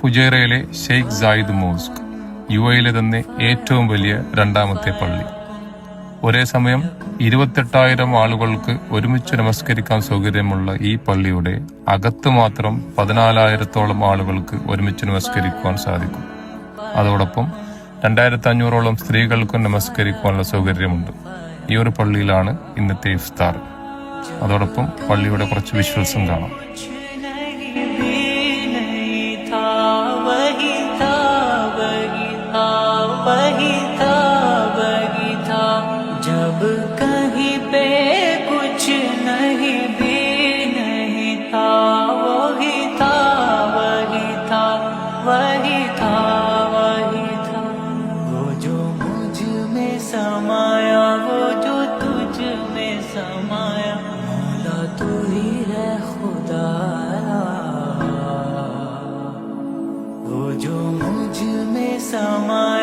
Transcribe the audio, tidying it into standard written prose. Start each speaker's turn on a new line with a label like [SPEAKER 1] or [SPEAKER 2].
[SPEAKER 1] ഫുജൈറയിലെ Sheikh Zayed mosque, യുഎയിലെ തന്നെ ഏറ്റവും വലിയ രണ്ടാമത്തെ പള്ളി. ഒരേ സമയം 28,000 ആളുകൾക്ക് ഒരുമിച്ച് നമസ്കരിക്കാൻ സൗകര്യമുള്ള ഈ പള്ളിയുടെ അകത്ത് മാത്രം 14,000-ഓളം ആളുകൾക്ക് ഒരുമിച്ച് നമസ്കരിക്കുവാൻ സാധിക്കും. അതോടൊപ്പം 2,500-ഓളം സ്ത്രീകൾക്കും നമസ്കരിക്കുവാനുള്ള സൗകര്യമുണ്ട്. ഈ ഒരു പള്ളിയിലാണ് ഇന്നത്തെ ഇഫ്താർ. അതോടൊപ്പം പള്ളിയുടെ കുറച്ച് വിഷ്വൽസും കാണാം.
[SPEAKER 2] कहीं पे कुछ नहीं भी नहीं था, वही था वही था वही था वही था। वो जो मुझ में समाया, वो जो तुझ में समाया, मौला तू ही है खुदा। वो जो मुझ में समाया